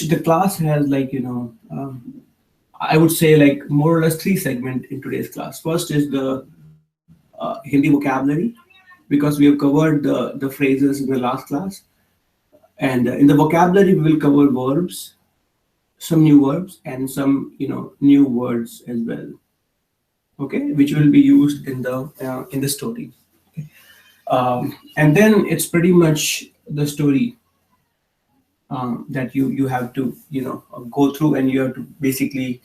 the class has like, I would say like more or less three segments in today's class. First is the Hindi vocabulary, because we have covered the phrases in the last class. And in the vocabulary, we will cover verbs, some new verbs, and some new words as well. Okay, which will be used in the story. Okay. And then it's pretty much the story that you have to go through, and you have to basically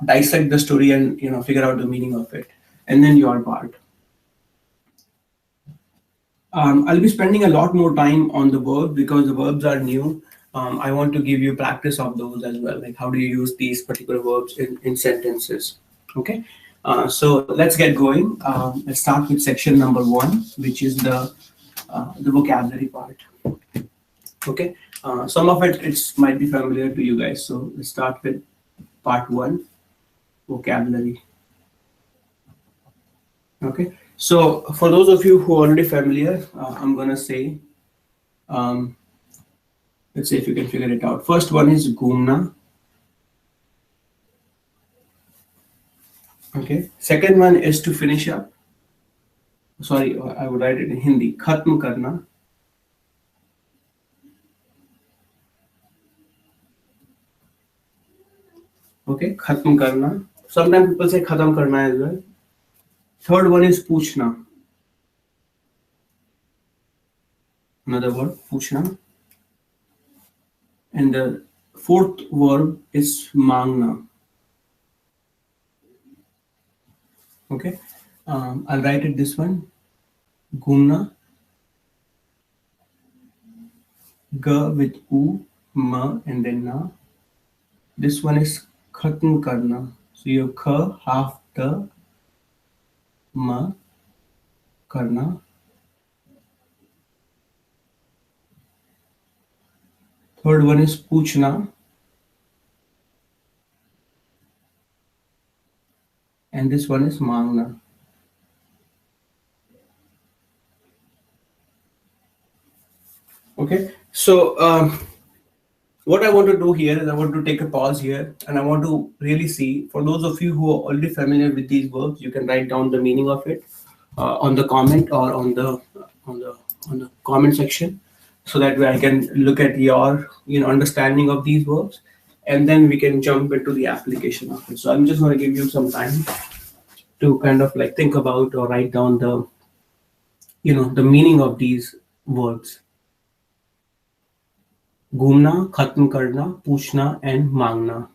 dissect the story and figure out the meaning of it, and then your part. I'll be spending a lot more time on the verbs because the verbs are new. I want to give you practice of those as well, like how do you use these particular verbs in sentences. Okay, so let's get going. Let's start with section number 1, which is the vocabulary part. Okay, some of it might be familiar to you guys. So let's start with part 1, vocabulary. Okay, so for those of you who are already familiar, I'm gonna say, let's see if you can figure it out. First one is ghumna. Okay, second one is to finish up. Sorry, I would write it in Hindi. Khatm karna. Okay, khatm karna. Sometimes people say khatam karna as well. Third one is puchna. Another word, puchna. And the fourth verb is mangna. Okay, I'll write it this one. Ghumna. G with u, ma, and then na. This one is khatm karna. So you have kha, half the, ma, karna. Third one is puchna. And this one is mangna. Okay, so what I want to do here is I want to take a pause here, and I want to really see, for those of you who are already familiar with these verbs, you can write down the meaning of it on the comment or on the comment section, so that way I can look at your understanding of these verbs, and then we can jump into the application of it. So I'm just going to give you some time to kind of like think about or write down the the meaning of these verbs. Ghumna, khatm karna, puchna, and mangna.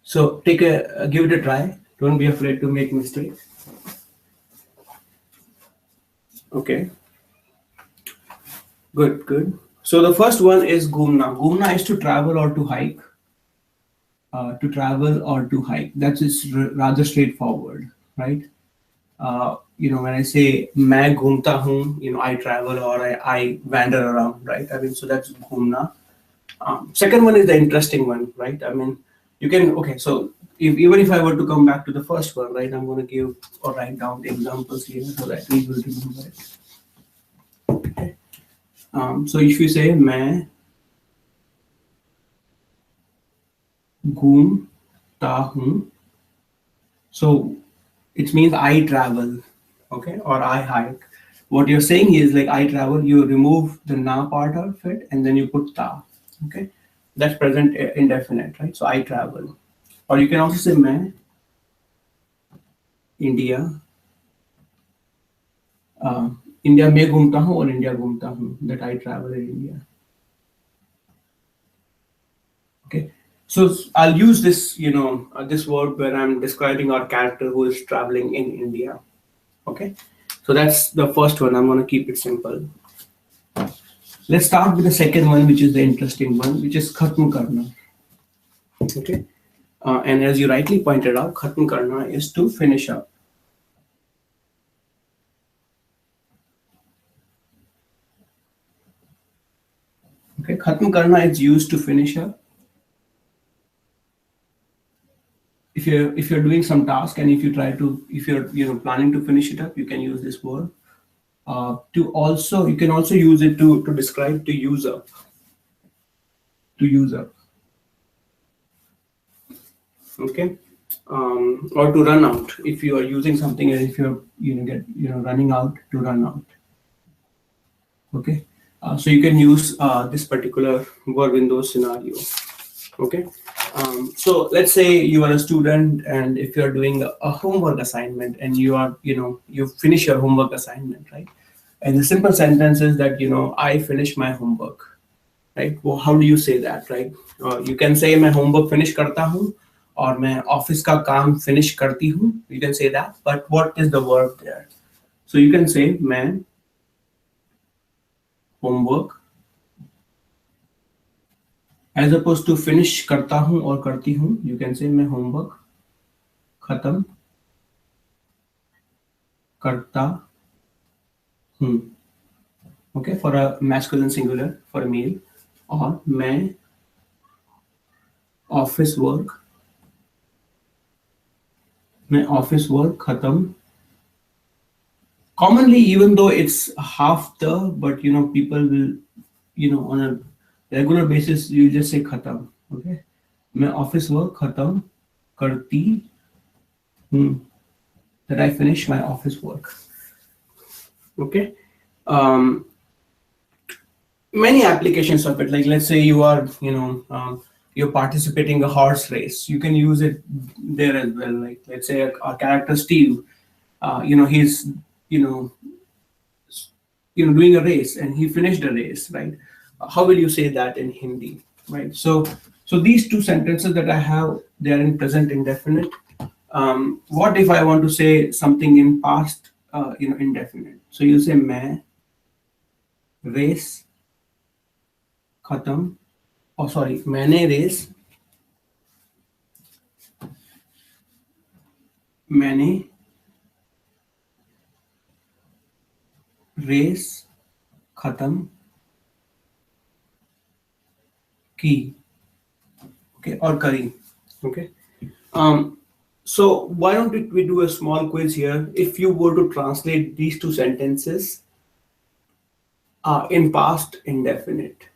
So give it a try. Don't be afraid to make mistakes. Okay. Good. So the first one is ghumna. Ghumna is to travel or to hike. To travel or to hike. That is rather straightforward, right? When I say मैं घूमता हूँ, I travel or I wander around, right? I mean, so that's घूमना. Second one is the interesting one, right? I mean, you can, okay, so even if I were to come back to the first one, right, I'm going to give or write down the examples here so that we will remember it. Okay. So if you say मैं घूमता हूँ, so it means I travel, okay, or I hike. What you're saying is like I travel, you remove the na part of it and then you put ta, okay? That's present indefinite, right? So I travel. Or you can also say मैं India. India में घूमता हूँ or India घूमता हूँ, that I travel in India. Okay. So I'll use this, this word when I'm describing our character who is traveling in India. Okay. So that's the first one. I'm going to keep it simple. Let's start with the second one, which is the interesting one, which is khatm karna. Okay. And as you rightly pointed out, khatm karna is to finish up. Okay. Khatm karna is used to finish up. If you're doing some task and if you're planning to finish it up, you can use this word. You can also use it to describe to user, to user. Okay. Or to run out if you are using something, and if you're running out, to run out. Okay. So you can use this particular verb in those scenarios. Okay. So let's say you are a student, and if you are doing a homework assignment, and you finish your homework assignment, right? And the simple sentence is that I finished my homework, right? Well, how do you say that, right? You can say मैं homework finish करता हूँ, और मैं office का काम finish करती हूँ. You can say that, but what is the verb there? So you can say मैं homework, as opposed to finish करता हूँ और करती हूँ. You can say मैं homework खत्म करता हूँ. Okay, for a masculine singular, for a male. और मैं office work खत्म. Commonly, even though it's half the, but people will, on a regular basis, you just say khatam. Okay, मैं office work खत्म करती हूँ, that I finish my office work. Okay. Many applications of it, like let's say you are you're participating in a horse race. You can use it there as well. Like let's say our character Steve, he's doing a race, and he finished the race, right? How will you say that in Hindi, right? So these two sentences that I have, they are in present indefinite. What if I want to say something in past indefinite? So you say मैं race खत्म, oh sorry, मैंने race खत्म की. Okay, or kari. Okay. So why don't we do a small quiz here? If you were to translate these two sentences in past indefinite.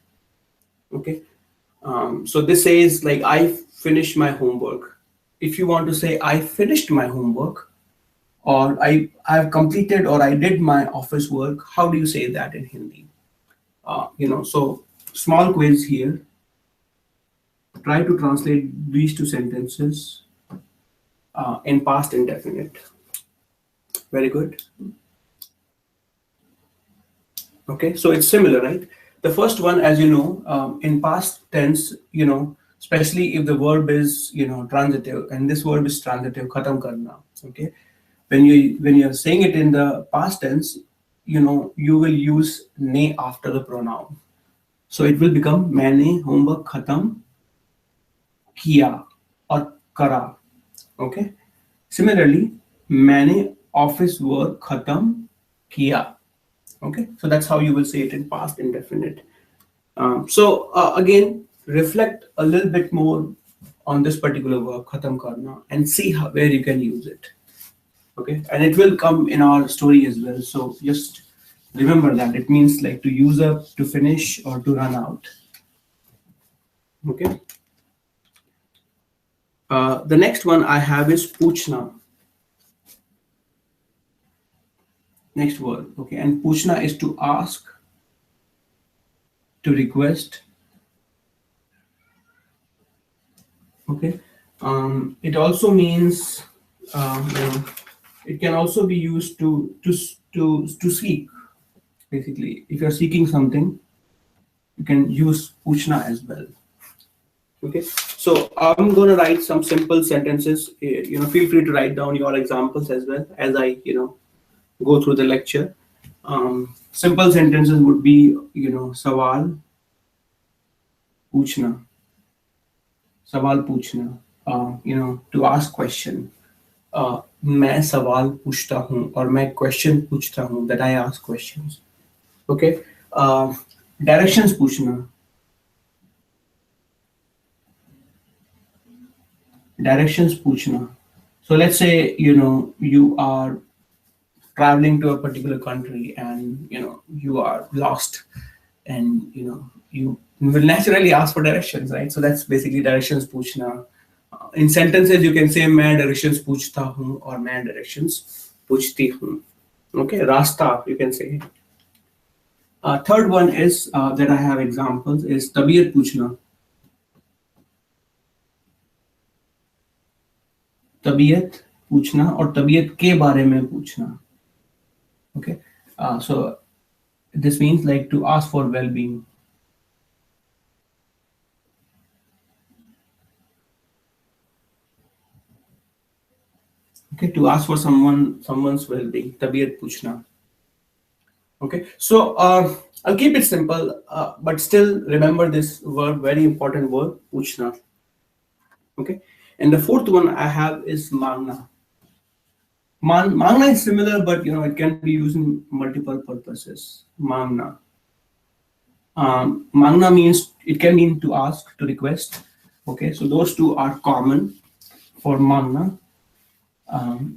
Okay. So this says like I finished my homework. If you want to say I finished my homework, or I have completed, or I did my office work, how do you say that in Hindi? So small quiz here. Try to translate these two sentences in past indefinite. Very good. Okay, so it's similar, right? The first one, as you know, in past tense, especially if the verb is, transitive, and this verb is transitive, khatam karna. Okay, when you're saying it in the past tense, you will use ne after the pronoun. So it will become मैंने homework खत्म किया or करा. Okay. Similarly, मैंने office work खत्म किया. Okay. So that's how you will say it in past indefinite. So again, reflect a little bit more on this particular verb खत्म करना and see where you can use it. Okay. And it will come in our story as well. So just remember that it means like to use up, to finish, or to run out. Okay. The next one I have is पूछना. Next word. Okay, and पूछना is to ask, to request. Okay. It also means it can also be used to seek. Basically, if you're seeking something, you can use पूछना as well. Okay, so I'm going to write some simple sentences. Feel free to write down your examples as well as I go through the lecture. Simple sentences would be सवाल पूछना, to ask question. मैं सवाल पूछता हूँ, और मैं question पूछता हूँ, that I ask questions. Okay. Directions पूछना. Directions पूछना. So let's say you are traveling to a particular country and you are lost, and you will naturally ask for directions, right? So that's basically directions पूछना. In sentences you can say मैं directions पूछता हूँ or मैं directions पूछती हूँ. Okay, रास्ता you can say. Third one is that I have examples is तबीयत पूछना. तबीयत पूछना और तबीयत के बारे में पूछना. Okay, so this means like to ask for well-being. Okay, to ask for someone's well-being. तबीयत पूछना. Okay, so I'll keep it simple, but still remember this verb, very important word, पूछना. Okay, and the fourth one I have is मांगना. Mangna is similar, but it can be used in multiple purposes. Mangna. Mangna means it can mean to ask, to request. Okay, so those two are common for mangna.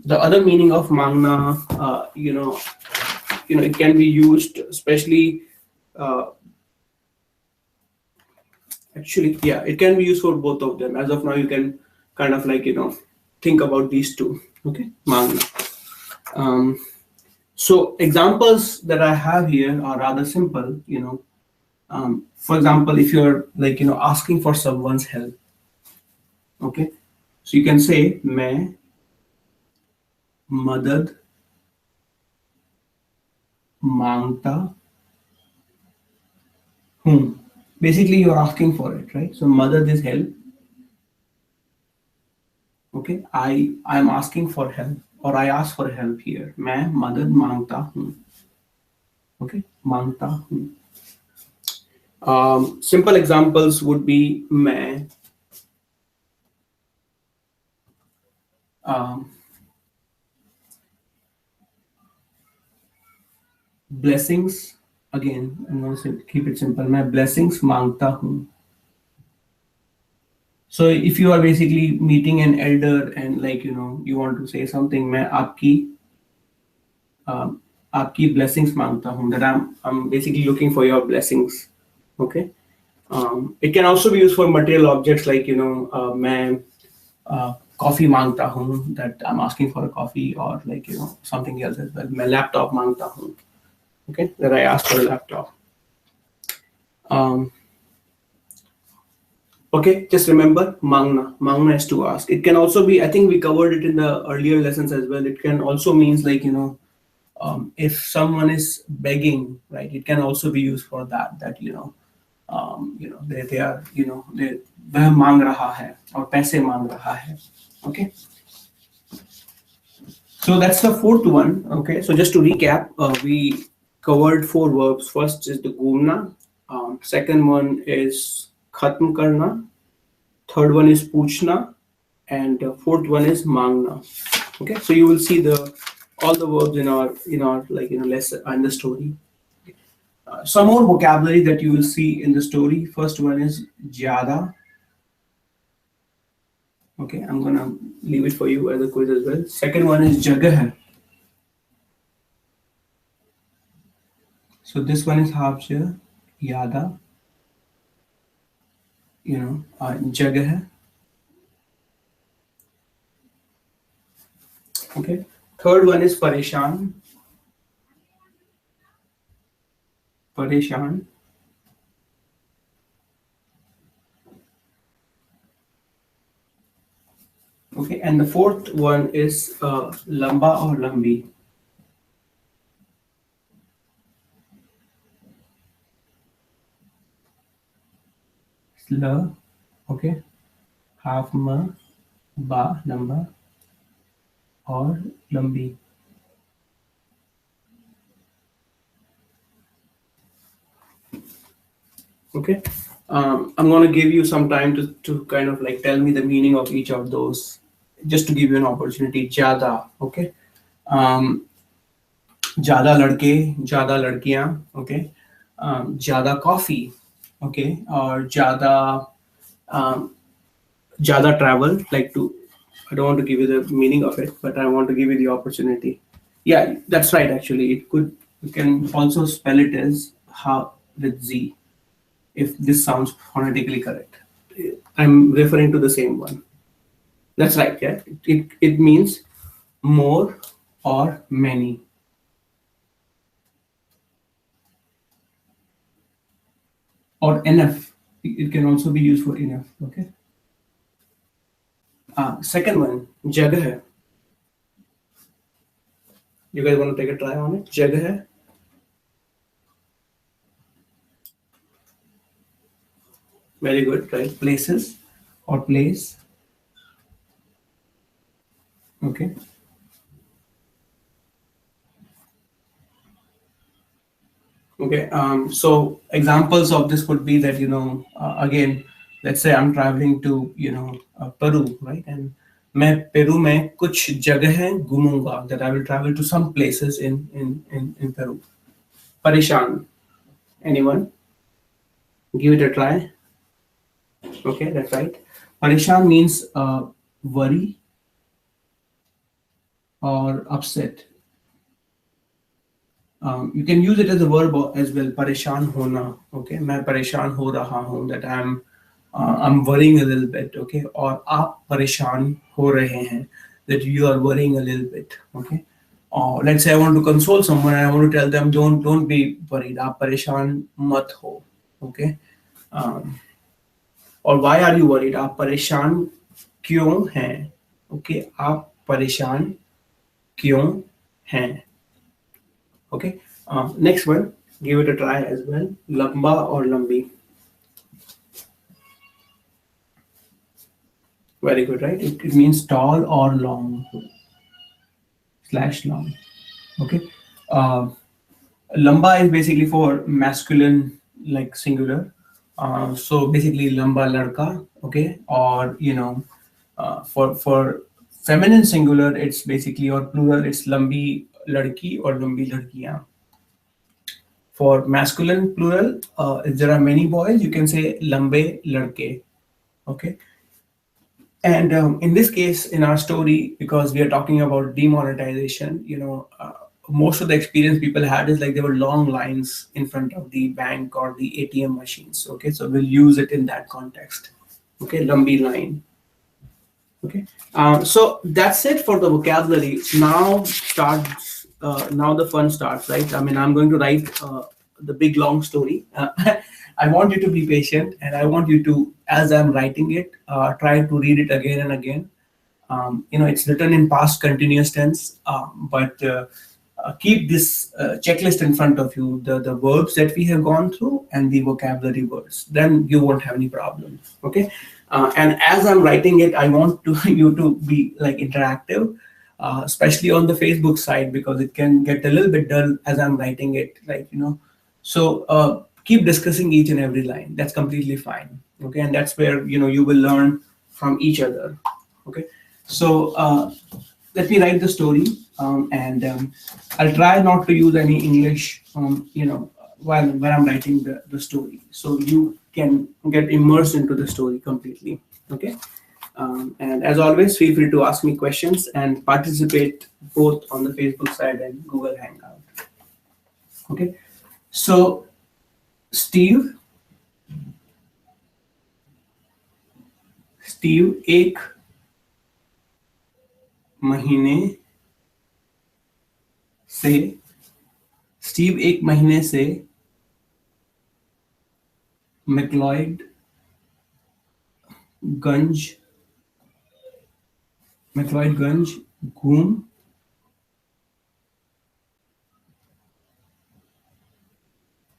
The other meaning of mangna, it can be used, especially. Actually, yeah, it can be used for both of them. As of now, you can kind of like think about these two. Okay, mangna. So examples that I have here are rather simple. For example, if you're like asking for someone's help. Okay, so you can say मैं मदद मांगता हूँ. Basically, you're asking for it, right? So madad is help. Okay, I am asking for help, or I ask for help here. मैं मदद मांगता हूँ. Okay, मांगता हूँ. Simple examples would be मैं blessings. Again, I'm going to keep it simple. मैं blessings मांगता हूँ. So if you are basically meeting an elder and like you want to say something, मैं आपकी blessings मांगता हूँ. That I'm basically looking for your blessings. Okay. It can also be used for material objects like मैं coffee मांगता हूँ. That I'm asking for a coffee, or like something else as well. मैं laptop मांगता हूँ. Okay, that I asked for a laptop. Okay, just remember mangna. Mangna is to ask. It can also be, I think we covered it in the earlier lessons as well. It can also means like if someone is begging, right? It can also be used for that. That they are they वह मांग रहा है और पैसे मांग रहा है. Okay. So that's the fourth one. Okay. So just to recap, we covered four verbs. First is the gumna. Second one is khatm karna. Third one is पूछना, and fourth one is मांगना. Okay, so you will see all the verbs in our like lesson and the story. Some more vocabulary that you will see in the story. First one is ज़्यादा. Okay, I'm gonna leave it for you as a quiz as well. Second one is जगह. So this one is हाफ़ज़, यादा. जगह. Okay. Third one is परेशान. परेशान. Okay, and the fourth one is लंबा or लंबी. ल. Okay, half म, बा लंबा और लंबी. Okay, I'm going to give you some time to kind of like tell me the meaning of each of those, just to give you an opportunity. ज़्यादा. Okay, ज़्यादा लड़के, ज़्यादा लड़कियां. Okay, ज़्यादा कॉफी. Okay, और ज़्यादा travel. Like to, I don't want to give you the meaning of it, but I want to give you the opportunity. Yeah, that's right. Actually, it could. You can also spell it as ha with z if this sounds phonetically correct. I'm referring to the same one. That's right. Yeah, it means more or many, or enough. It can also be used for enough. Okay. Second one, जगह है. You guys want to take a try on it? जगह है. Very good, right? Places or place. Okay. Okay. So examples of this could be that again, let's say I'm traveling to Peru, right? And मैं Peru में कुछ जगहें घूमूंगा. That I will travel to some places in Peru. परेशान. Anyone? Give it a try. Okay, that's right. परेशान means worry or upset. You can use it as a verb as well. परेशान होना. Okay, मैं परेशान हो रहा हूँ. That I'm worrying a little bit. Okay, और आप परेशान हो रहे हैं. That you are worrying a little bit. Okay. Or let's say I want to console someone and I want to tell them don't be worried. आप परेशान मत हो. Okay. Um, और why are you worried? आप परेशान क्यों हैं? Okay, आप परेशान क्यों हैं? Okay. Next one, give it a try as well. Lamba or lambi. Very good, right? It means tall or long slash long. Okay. Uh, Lamba is basically for masculine, like singular. So basically, lamba ladka. Okay. Or for feminine singular, it's basically, or plural, it's lambi ladki or lambi ladkiyan. For masculine plural, if there are many boys, you can say lambe ladke. Okay. And in this case, in our story, because we are talking about demonetization, most of the experience people had is like there were long lines in front of the bank or the ATM machines. Okay, so we'll use it in that context. Okay, lambi line. Okay, so that's it for the vocabulary. Now the fun starts, right? I mean, I'm going to write the big long story. I want you to be patient, and I want you to, as I'm writing it, try to read it again and again. It's written in past continuous tense, but keep this checklist in front of you, the verbs that we have gone through and the vocabulary words. Then you won't have any problems. Okay. And as I'm writing it, I want you to be like interactive, especially on the Facebook side, because it can get a little bit dull as I'm writing it, So keep discussing each and every line. That's completely fine. Okay. And that's where, you will learn from each other. Okay. So let me write the story, and I'll try not to use any English, while when I'm writing the story, so you can get immersed into the story completely. Okay. And as always, feel free to ask me questions and participate both on the Facebook side and Google Hangout. Okay. So, Steve, एक महीने से Steve एक महीने से MacLeod गंज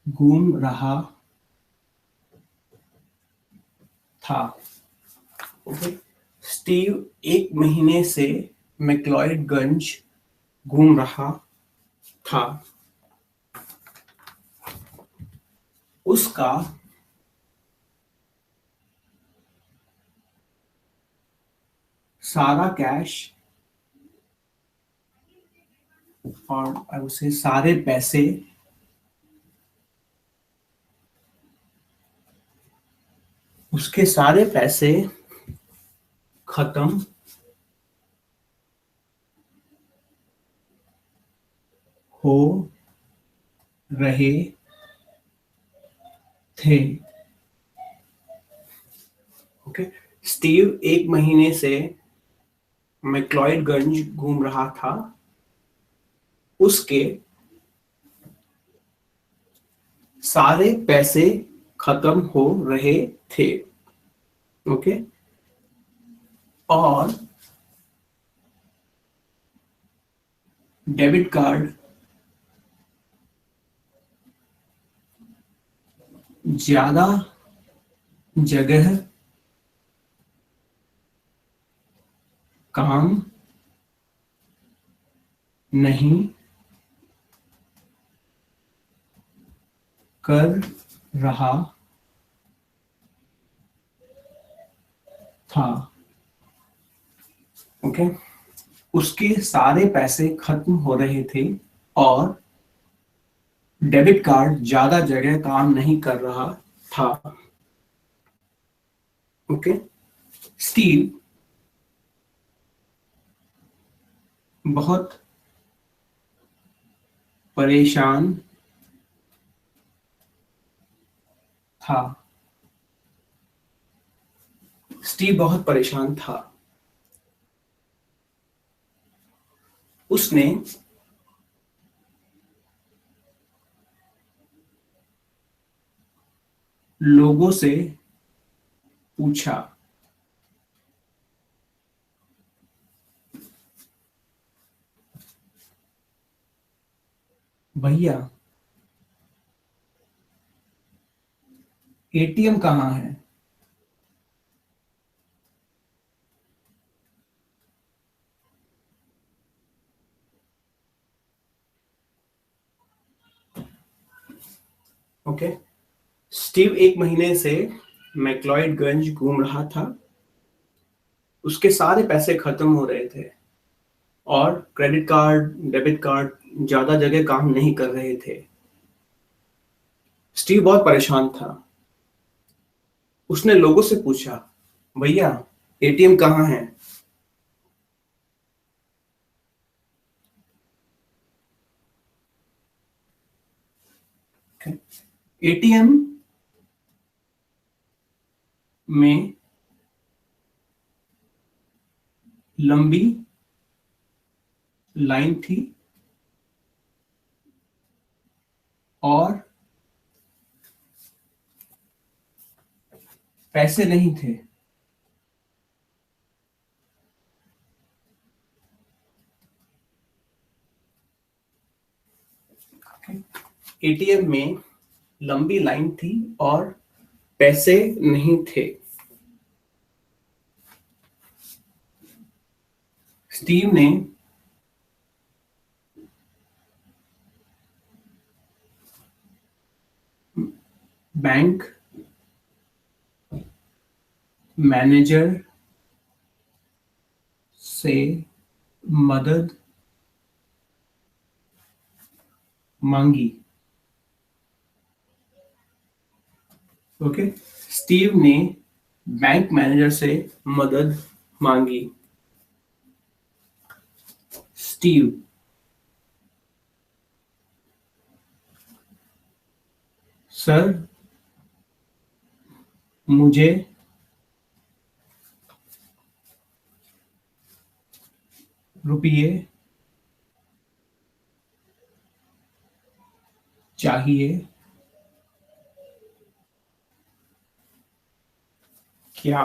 घूम रहा था. Okay. Steve एक महीने से मैक्लॉयडगंज घूम रहा था. उसका सारा कैश, और आई वुड से सारे पैसे उसके सारे पैसे खत्म हो रहे थे। ओके। स्टीव 1 महीने से मैक्लॉयडगंज घूम रहा था। उसके सारे पैसे खत्म हो रहे थे। ओके। और डेबिट कार्ड ज्यादा जगह काम नहीं कर रहा था। ओके। उसके सारे पैसे खत्म हो रहे थे और डेबिट कार्ड ज्यादा जगह काम नहीं कर रहा था। ओके। स्टीव बहुत परेशान था। स्टीव बहुत परेशान था। उसने लोगों से पूछा, भैया एटीएम कहाँ है? ओके। स्टीव 1 महीने से मैक्लॉयडगंज घूम रहा था। उसके सारे पैसे खत्म हो रहे थे और क्रेडिट कार्ड डेबिट कार्ड ज्यादा जगह काम नहीं कर रहे थे। स्टीव बहुत परेशान था। उसने लोगों से पूछा, भैया एटीएम कहाँ है? एटीएम में लंबी लाइन थी और पैसे नहीं थे। एटीएम में लंबी लाइन थी और पैसे नहीं थे। स्टीव ने बैंक मैनेजर से मदद मांगी। ओके। स्टीव ने बैंक मैनेजर से मदद मांगी। स्टीव, सर मुझे रुपये चाहिए। क्या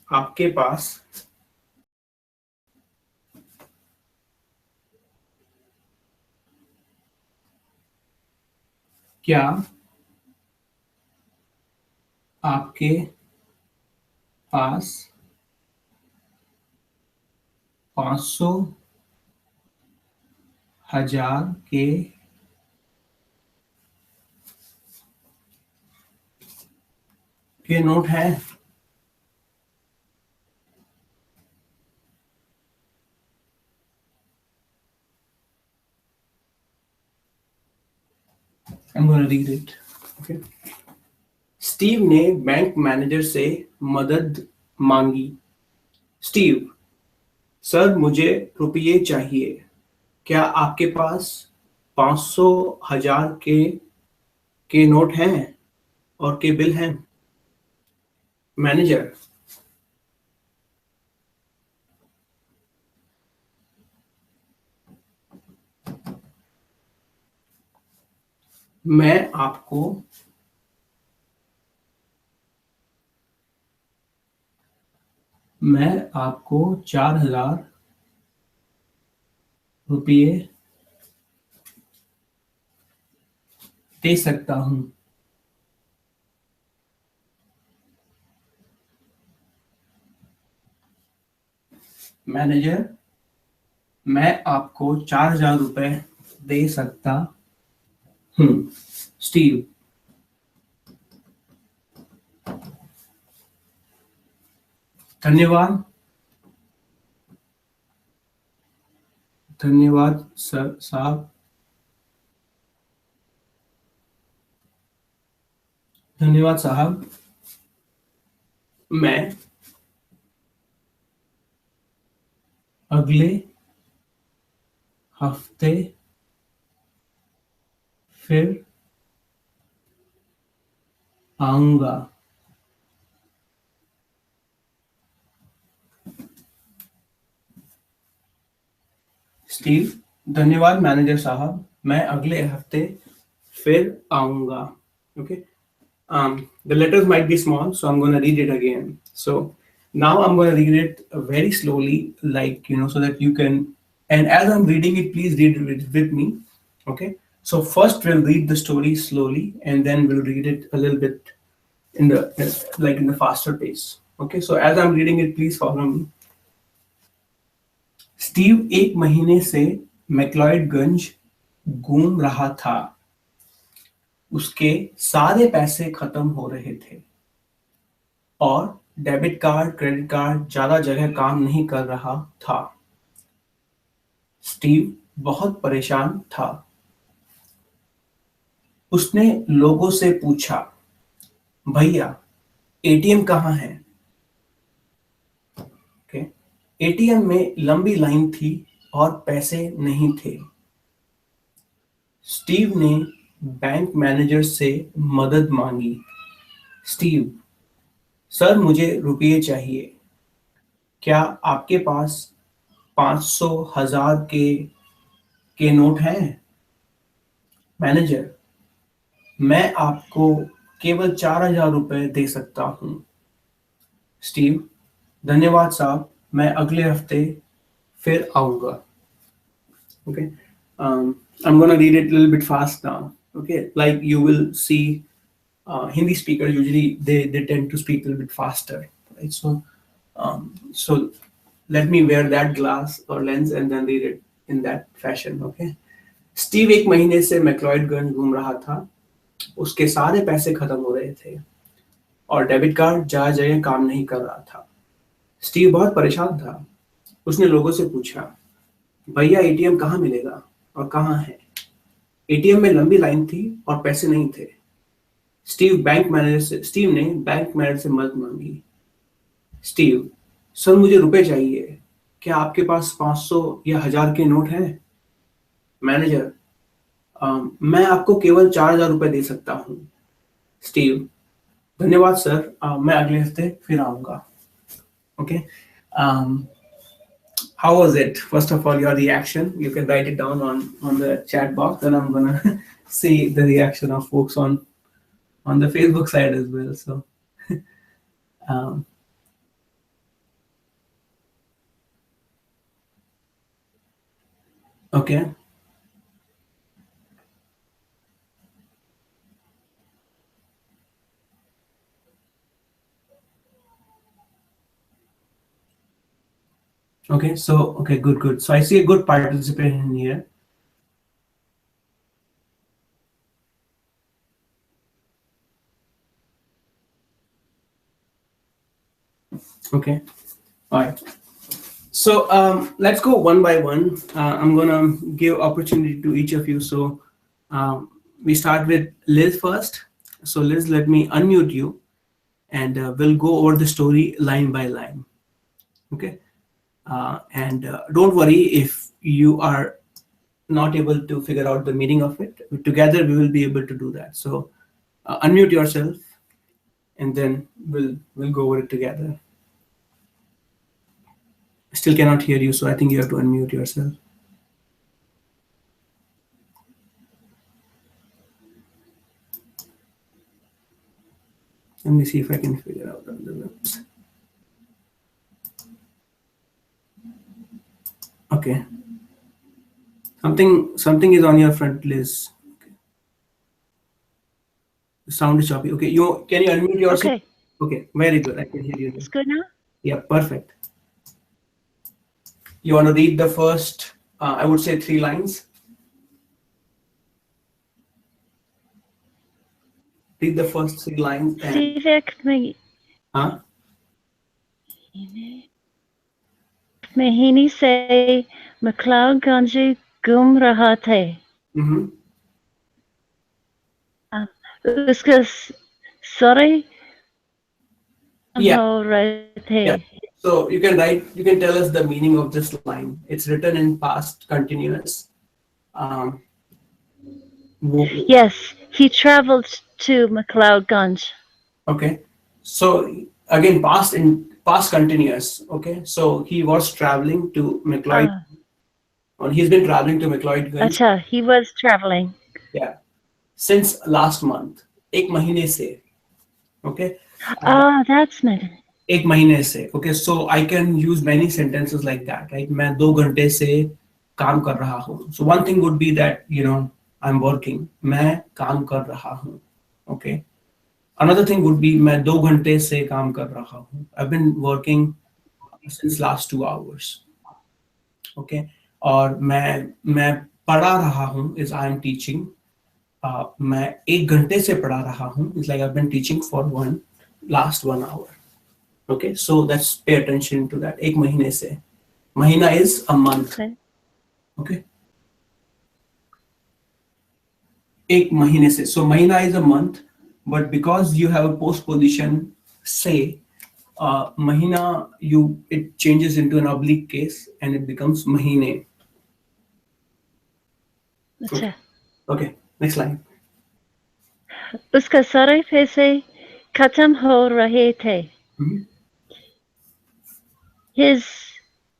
आपके पास क्या आपके पास 500 हजार के नोट है? I'm gonna read it. Okay. Steve ने बैंक मैनेजर से मदद मांगी। स्टीव, सर मुझे रुपये चाहिए। क्या आपके पास 500,000 के नोट हैं और के बिल हैं। मैनेजर, मैं आपको 4,000 रुपये दे सकता हूँ। मैनेजर, मैं आपको 4,000 रुपये दे सकता हूँ। स्टीव, धन्यवाद धन्यवाद सर साहब, धन्यवाद साहब, मैं अगले हफ्ते फिर आऊंगा। स्टीव, धन्यवाद मैनेजर साहब, मैं अगले हफ्ते फिर आऊंगा। Okay. The letters might be small, so I'm going to read it again. So now I'm going to read it very slowly, like, so that you can, and as I'm reading it, please read it with me. Okay. So first we'll read the story slowly, and then we'll read it a little bit in the faster pace. Okay. So as I'm reading it, please follow me. Steve एक महीने से मैक्लॉयडगंज घूम रहा था। उसके सारे पैसे खत्म हो रहे थे और डेबिट कार्ड, क्रेडिट कार्ड ज्यादा जगह काम नहीं कर रहा था। स्टीव बहुत परेशान था। उसने लोगों से पूछा, भैया एटीएम कहाँ है? ओके, एटीएम में लंबी लाइन थी और पैसे नहीं थे। स्टीव ने बैंक मैनेजर से मदद मांगी। स्टीव, सर मुझे रुपये चाहिए। क्या आपके पास 500,000 के नोट हैं? मैनेजर, मैं आपको केवल 4,000 रुपये दे सकता हूँ। स्टीव, धन्यवाद साहब, मैं अगले हफ्ते फिर आऊंगा। Okay, I'm gonna read it a little bit fast now. Okay, like you will see, Hindi speakers usually they tend to speak a little bit faster, right? So let me wear that glass or lens and then read it in that fashion. Okay. Steve एक महीने से मैक्लॉयडगंज घूम रहा था। उसके सारे पैसे खत्म हो रहे थे और डेबिट कार्ड जगह जगह काम नहीं कर रहा था। स्टीव बहुत परेशान था। उसने लोगों से पूछा, भैया एटीएम कहाँ मिलेगा और कहाँ है? एटीएम में लंबी लाइन थी और पैसे नहीं थे। स्टीव ने बैंक मैनेजर से मदद मांगी। स्टीव, सर मुझे रुपए चाहिए। क्या आपके पास 500 या 1,000 के नोट हैं? मैनेजर, मैं आपको केवल 4,000 रुपये दे सकता हूँ। स्टीव, धन्यवाद सर, मैं अगले हफ्ते फिर आऊंगा। Okay. How was it? First of all, your reaction. You can write it down on the chat box, and I'm gonna see the reaction of folks on the Facebook side as well. So, um, okay. Okay, so okay, good. So I see a good participation here. Okay, all right. So let's go one by one. I'm gonna give opportunity to each of you. So we start with Liz first. So Liz, let me unmute you, and we'll go over the story line by line. Okay. And don't worry if you are not able to figure out the meaning of it, together we will be able to do that. So unmute yourself, and then we'll go over it together. Still cannot hear you, so I think you have to unmute yourself. Let me see if I can figure out on the website. Okay. Something is on your front list. Okay. The sound is choppy. Okay, can you unmute yourself? Okay. Okay, very good. I can hear you. It's good now? Yeah, perfect. You want to read the first, I would say 3 lines? Read the first 3 lines and... Sivek Huh? Mahini se McLeod Ganji gum raha the. Mm-hmm. Uska sorry Yeah. ho rahe Yeah. the. So you can tell us the meaning of this line. It's written in past continuous. Um, Yes, he traveled to McLeod okay. So again, past continuous. Okay. So he was traveling to McLeod, or he's been traveling to McLeodganj. Acha, he was traveling. Yeah. Since last month. एक महीने से. Okay. That's meant. एक महीने से. Okay. So I can use many sentences like that, right? मैं 2 घंटे से काम कर रहा हूँ. So one thing would be that, I'm working. मैं काम कर रहा हूँ. Okay. Another thing would be मैं 2 घंटे से काम कर रहा हूँ. I've been working since last 2 hours. Okay. और मैं पढ़ा रहा हूँ is I am teaching. मैं 1 घंटे से पढ़ा रहा हूँ. It's like I've been teaching for last 1 hour. Okay, so let's pay attention to that. एक महीने से. महीना is a month. Okay. एक महीने से. So महीना is a month, but because you have a postposition say, महीना it changes into an oblique case and it becomes महीने. Okay. Okay. Next line. उसका सारे पैसे खत्म हो रहे थे. His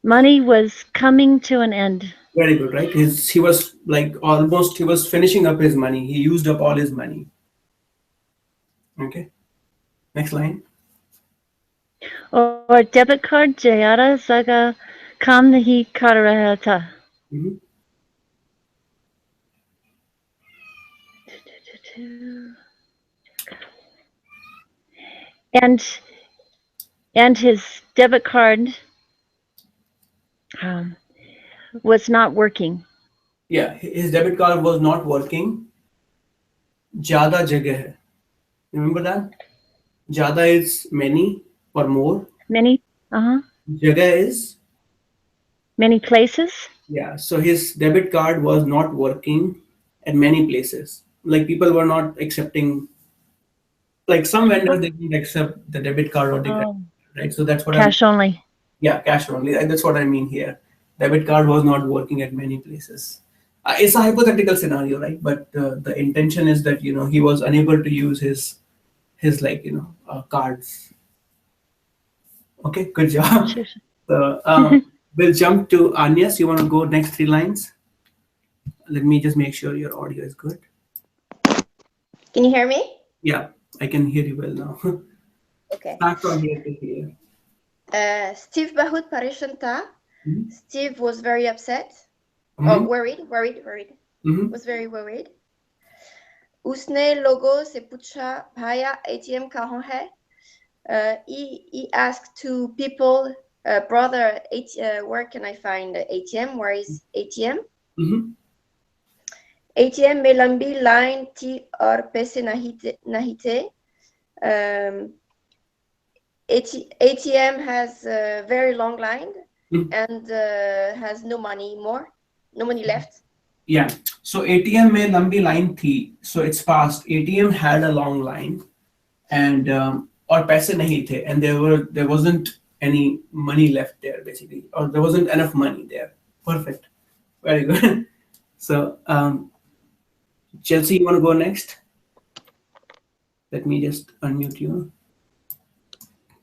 money was coming to an end. Very good, right? He was like he was finishing up his money. He used up all his money. Okay. Next line. Or debit card ज़्यादा जगह काम नहीं कर रहा था. And his debit card was not working. Yeah, his debit card was not working. ज़्यादा जगह है. Remember that? ज़्यादा is many or more. Many. Jagah is many places. Yeah, so his debit card was not working at many places. Like people were not accepting. Like some vendors they didn't accept the debit card or the credit card, right? So that's what cash only. Yeah, cash only. That's what I mean here. Debit card was not working at many places. It's a hypothetical scenario, right? But the intention is that he was unable to use his cards. Okay, good job. So, we'll jump to Anyas. You want to go next 3 lines? Let me just make sure your audio is good. Can you hear me? Yeah, I can hear you well now. Okay. Start from here to here. Steve bahut parishan tha. Steve was very upset. Or worried. Was very worried. Usne logo se pucha bhaiya ATM kahan hai? He asked to people, brother, where can I find ATM? Where is ATM? ATM में लंबी line थी और पैसे नहीं थे. ATM has a very long line and has no money left. Yeah, so ATM में लंबी line थी, so it's past. ATM had a long line and और पैसे नहीं थे, and there wasn't any money left there basically, or there wasn't enough money there. Perfect, very good. So, Chelsea, you want to go next? Let me just unmute you.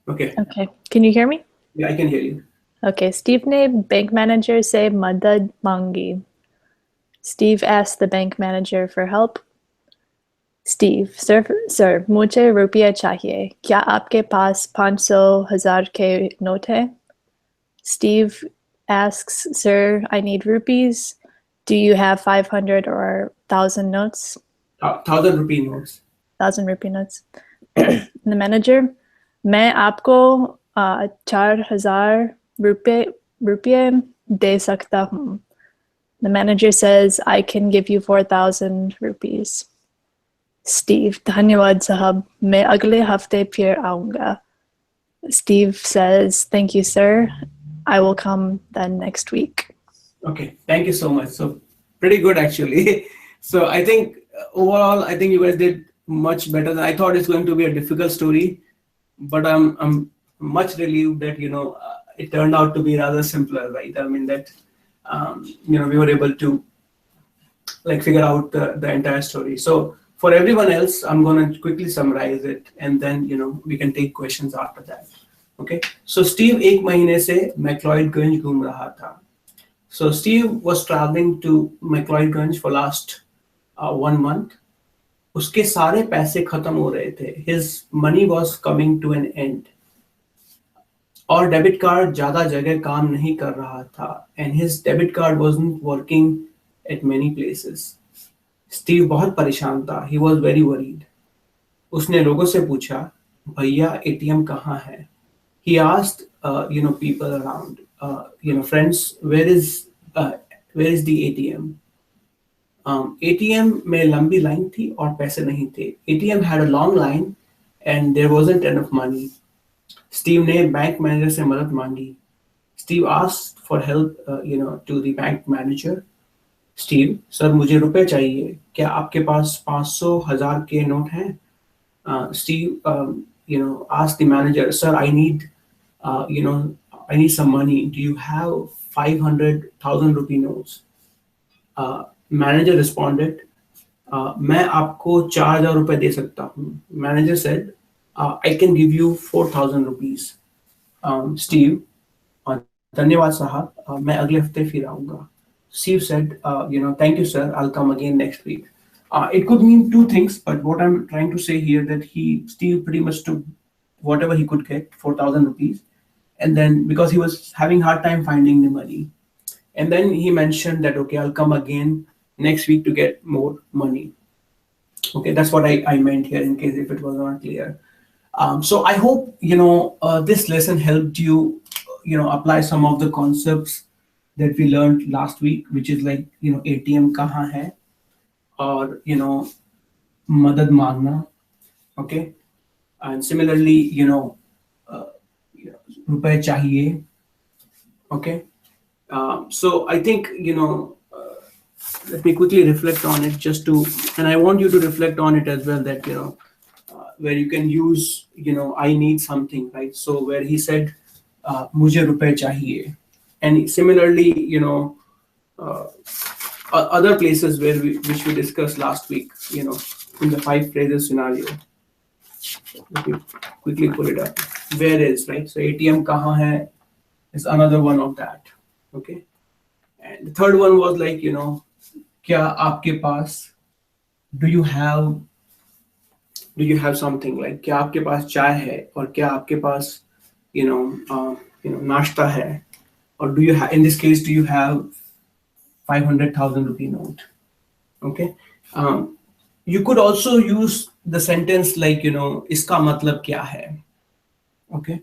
Okay. Okay. Can you hear me? Yeah, I can hear you. Okay. Steve ne bank manager se madad mangi. Steve asked the bank manager for help. Steve, sir, मुझे रुपया चाहिए. क्या आपके पास 500,000 के note है? Steve asks, sir, I need rupees. Do you have 500 or 1,000 notes? 1,000 rupee notes. 1,000 rupee notes. The manager, मैं आपको 4,000 रुपये दे सकता हूँ. The manager says, I can give you 4,000 rupees. Steve, धन्यवाद साहब, मैं अगले हफ्ते फिर आऊँगा. Steve says, thank you, sir. I will come then next week. Okay, thank you so much. So pretty good actually. So I think overall, I think you guys did much better than I thought. It's going to be a difficult story, but I'm much relieved that it turned out to be rather simpler, right? I mean that we were able to figure out the entire story. So for everyone else, I'm going to quickly summarize it, and then we can take questions after that. Okay. So Steve एक महीने से मैक्लॉयडगंज घूम रहा था. So Steve was traveling to McLeodganj for last 1 month. उसके सारे पैसे खत्म हो रहे थे. His money was coming to an end. और डेबिट कार्ड ज्यादा जगह काम नहीं कर रहा था. And his debit card wasn't working at many places. Steve बहुत परेशान था. He was very worried. उसने लोगों से पूछा, भैया ATM कहाँ है? He asked, people around, friends, where is the ATM? ATM में लंबी लाइन थी और पैसे नहीं थे. ATM had a long line and there wasn't enough money. Steve ने बैंक मैनेजर से मदद मांगी. Steve asked for help, to the bank manager. Steve, sir मुझे रुपए चाहिए. क्या आपके पास 500,000 के नोट हैं? Steve, asked the manager, sir, I need some money. Do you have 500,000 rupee notes? Manager responded, मैं आपको 4,000 रुपए दे सकता हूँ. Manager said, I can give you 4,000 rupees. Steve, धन्यवाद साहब, मैं अगले हफ्ते फिर आऊँगा. Steve said, thank you, sir. I'll come again next week. It could mean two things, but what I'm trying to say here that Steve pretty much took whatever he could get, 4,000 rupees. And then because he was having hard time finding the money. And then he mentioned that, okay, I'll come again next week to get more money. Okay, that's what I meant here in case if it was not clear. So I hope, this lesson helped you, apply some of the concepts that we learned last week, which is like, ATM kahan hai, or, madad mangna. Okay. And similarly, रुपए चाहिए. Okay. So I think, let me quickly reflect on it and I want you to reflect on it as well that, where you can use, I need something, right? So where he said, मुझे रुपए चाहिए. And similarly, other places which we discussed last week, in the 5 phrases scenario. Let me quickly pull it up. Where is, right? So ATM kahan hai is another one of that. Okay. And the third one was like, kya aapke paas, do you have something like kya aapke paas chai hai or kya aapke paas, nashta hai, or do you have, in this case, do you have 500,000 rupee note? Okay. You could also use the sentence like, iska matlab kya hai? Okay.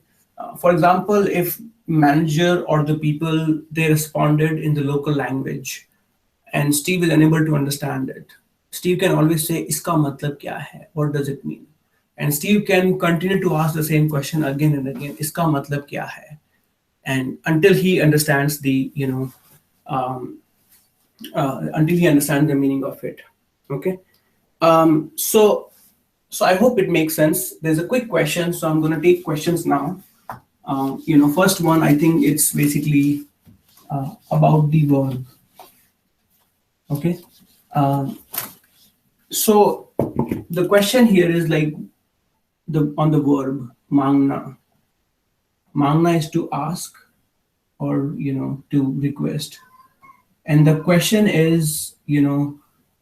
For example, if manager or the people, they responded in the local language and Steve is unable to understand it, Steve can always say, iska matlab kya hai? What does it mean? And Steve can continue to ask the same question again and again, iska matlab kya hai? And until he understands the, until he understands the meaning of it. Okay. So I hope it makes sense. There's a quick question, so I'm going to take questions now. First one, I think it's basically about the verb. Okay. So the question here is like on the verb mangna. Mangna is to ask or to request. And the question is,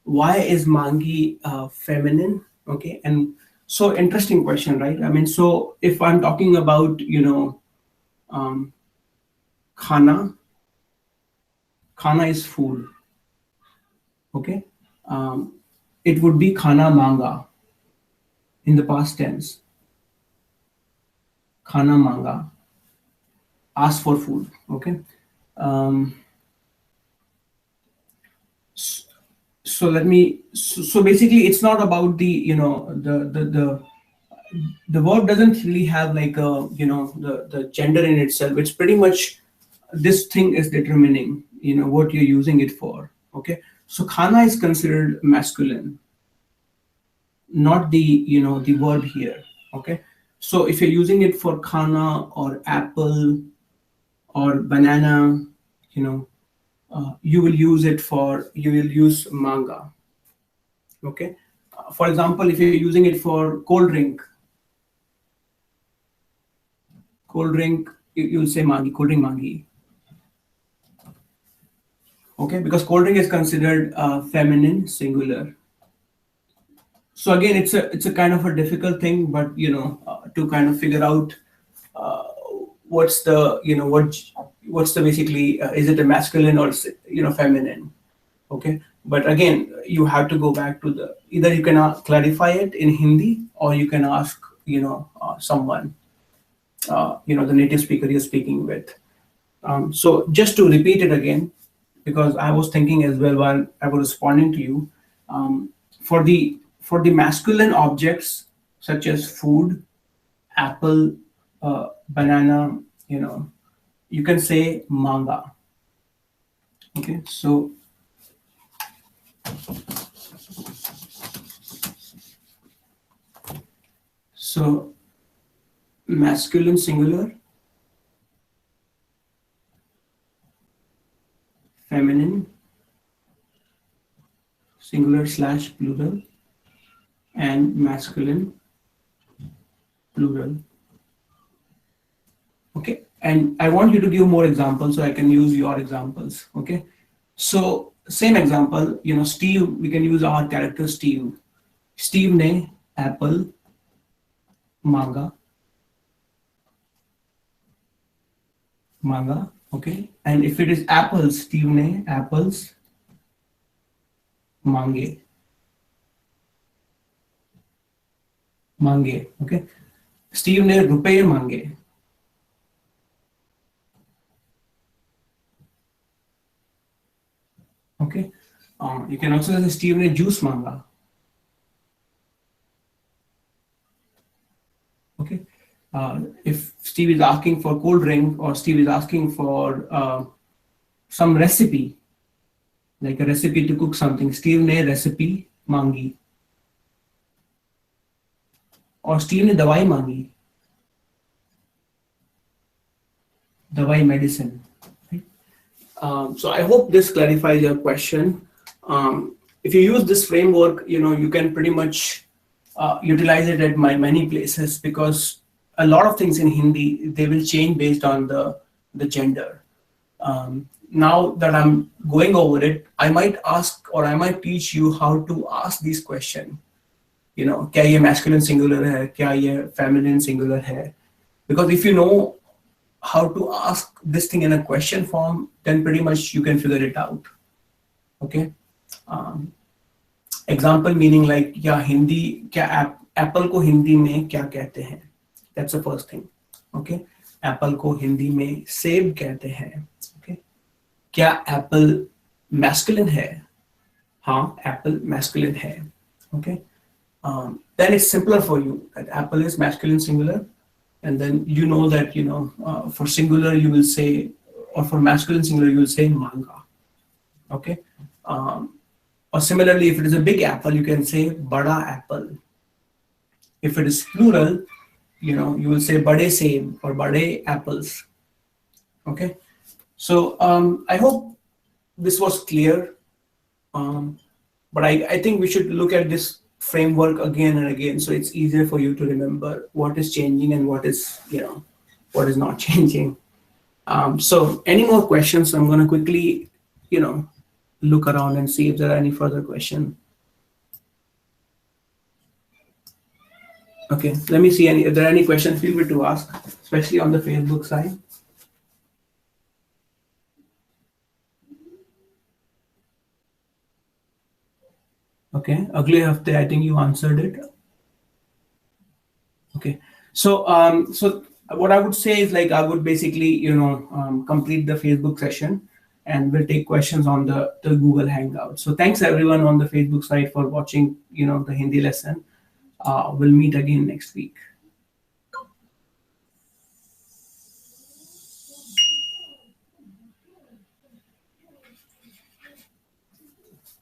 why is mangi feminine? Okay, and so interesting question, right? I mean, so if I'm talking about, um, khana, khana is food. Okay, um, it would be khana manga in the past tense. Khana manga, ask for food. Okay, um, so let me. So basically, it's not about the the verb doesn't really have like a the gender in itself. It's pretty much this thing is determining what you're using it for. Okay, so khana is considered masculine, not the the verb here. Okay, so if you're using it for khana or apple or banana, you know you will use it for you will use manga. Okay, for example, if you're using it for cold drink, you'll say mangi, cold drink mangi. Okay, because cold drink is considered feminine singular. So again, it's a kind of a difficult thing, but to kind of figure out uh, what's the what's the basically is it a masculine or feminine. Okay, but again, you have to go back to the either you can clarify it in Hindi or you can ask someone the native speaker you're speaking with. So just to repeat it again, because I was thinking as well while I was responding to you, for the masculine objects such as food, apple, banana, you can say manga. Okay, so masculine singular, feminine singular / plural, and masculine plural. Okay, and I want you to give more examples so I can use your examples. Okay, so same example, Steve, we can use our character Steve. Steve ne apple manga. Okay, and if it is apples, Steve ne apples mange. Okay, Steve ne rupaye mange. Okay, you can also say Steve ne juice manga. Okay, if Steve is asking for cold drink or Steve is asking for some recipe, like a recipe to cook something, Steve ne recipe mangi. Or Steve ne dawai mangi. Dawai medicine. Right? So I hope this clarifies your question. If you use this framework, you can pretty much utilize it at many places, because a lot of things in Hindi, they will change based on the gender. Now that I'm going over it, I might ask or I might teach you how to ask these questions. क्या ये masculine singular है, क्या ये feminine singular है? Because if you know how to ask this thing in a question form, then pretty much you can figure it out. Okay. Example meaning like क्या हिंदी क्या apple को हिंदी में क्या कहते हैं? That's the first thing. Okay. Apple को हिंदी में सेब कहते हैं. Okay. क्या apple masculine है? हाँ, apple masculine है. Okay. Then it's simpler for you that apple is masculine singular, and then you know that for singular you will say, or for masculine singular you will say manga. Okay. Or similarly, if it is a big apple, you can say bada apple. If it is plural, you will say bade seb or bade apples. Okay. So I hope this was clear. But I think we should look at this framework again and again, so it's easier for you to remember what is changing and what is, what is not changing. So any more questions? I'm going to quickly, look around and see if there are any further questions. Okay, let me see if there are any questions. Feel free to ask, especially on the Facebook side. Okay, Agle Hafte, I think you answered it. Okay, so so what I would say is, like, I would basically complete the Facebook session, and we'll take questions on the Google Hangout. So thanks everyone on the Facebook side for watching the Hindi lesson. We'll meet again next week.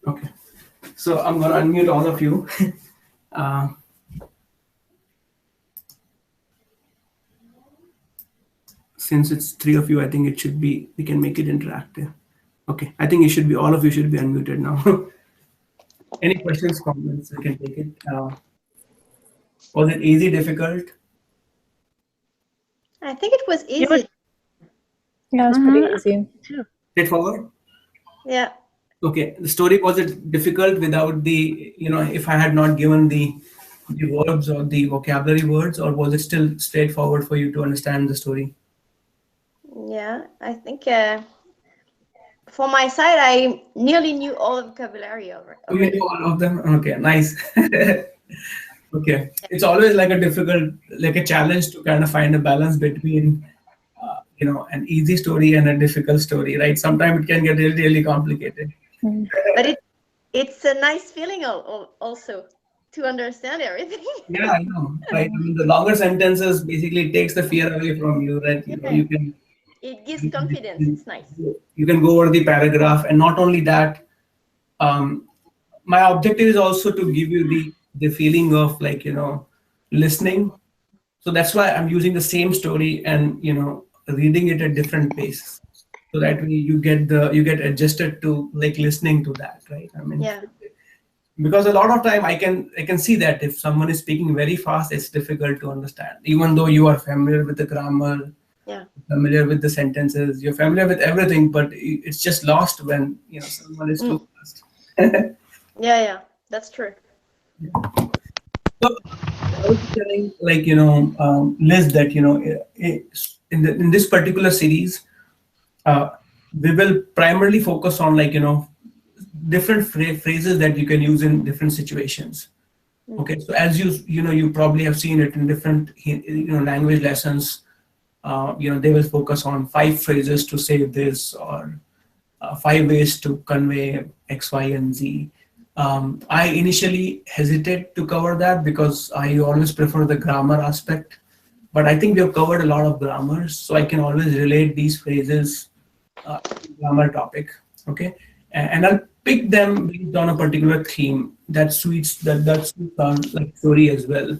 Okay, so I'm gonna unmute all of you. Since it's 3 of you, I think it should be, we can make it interactive. Okay, I think it should be, all of you should be unmuted now. Any questions, comments, we can take it. Was it easy, difficult? I think it was easy. Yeah, it was pretty easy. Straightforward? Yeah. Okay, the story, was it difficult without the, if I had not given the verbs or the vocabulary words, or was it still straightforward for you to understand the story? Yeah, I think for my side, I nearly knew all the vocabulary already. You knew all of them? Okay, nice. Okay, it's always like a difficult, like a challenge to kind of find a balance between, an easy story and a difficult story, right? Sometimes it can get really, really complicated. But it's a nice feeling also to understand everything. Yeah, I know, right? I mean, the longer sentences basically takes the fear away from you, right? You can. It gives confidence. It's nice. You can go over the paragraph, and not only that, my objective is also to give you the feeling of, like, listening. So that's why I'm using the same story and reading it at different pace, so that way you get adjusted to, like, listening to that, right? I mean, yeah. Because a lot of time I can see that if someone is speaking very fast, it's difficult to understand, even though you are familiar with the grammar, familiar with the sentences, you're familiar with everything, but it's just lost when someone is too fast. Yeah, that's true. So I was telling, like, Liz, that in this particular series, we will primarily focus on, like, different phrases that you can use in different situations. Okay, so as you probably have seen it in different language lessons. They will focus on 5 phrases to say this, or 5 ways to convey X, Y, and Z. I initially hesitated to cover that because I always prefer the grammar aspect, but I think we have covered a lot of grammars, so I can always relate these phrases to the grammar topic. Okay, and I'll pick them based on a particular theme that suits our, like, story as well.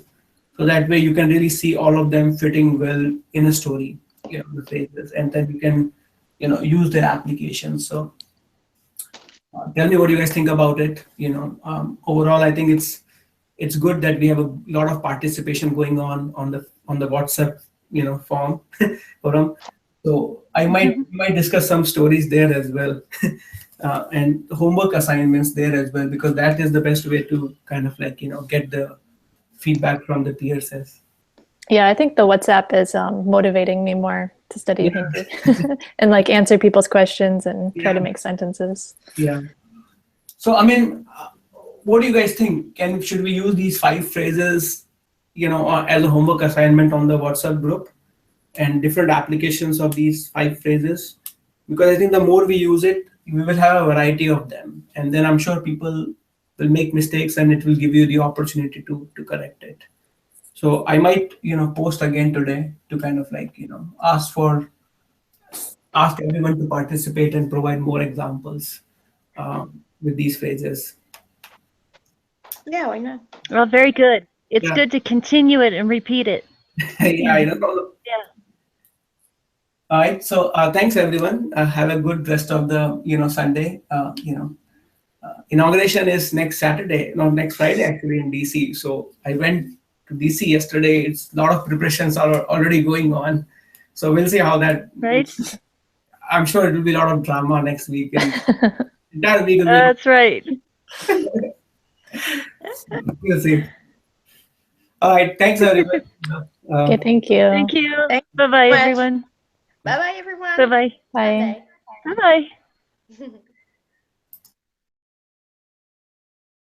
So that way you can really see all of them fitting well in a story, the phrases, and then you can, use their applications. So tell me what you guys think about it. Overall, I think it's good that we have a lot of participation going on the WhatsApp, forum. So I might discuss some stories there as well, and homework assignments there as well, because that is the best way to kind of, like, get the feedback from the peers. Yeah, I think the WhatsApp is motivating me more to study Hindi and, like, answer people's questions and try to make sentences. Yeah. So, I mean, what do you guys think? Should we use these 5 phrases, as a homework assignment on the WhatsApp group, and different applications of these 5 phrases? Because I think the more we use it, we will have a variety of them, and then I'm sure people will make mistakes, and it will give you the opportunity to correct it. So I might, post again today to kind of, like, ask everyone to participate and provide more examples with these phrases. Yeah, why not? Well, very good. It's good to continue it and repeat it. Yeah, I know. Yeah. All right. So thanks everyone. Have a good rest of the Sunday. inauguration is next Saturday, not next Friday actually in DC. So I went to DC yesterday. It's a lot of preparations are already going on. So we'll see how that. Right? I'm sure it will be a lot of drama next week. And that week will be. That's right. We'll see. All right. Thanks, everyone. Okay, thank you. Thank you. Thank Bye bye, much. everyone. Bye bye, everyone. Bye bye. Bye. Bye bye. Bye.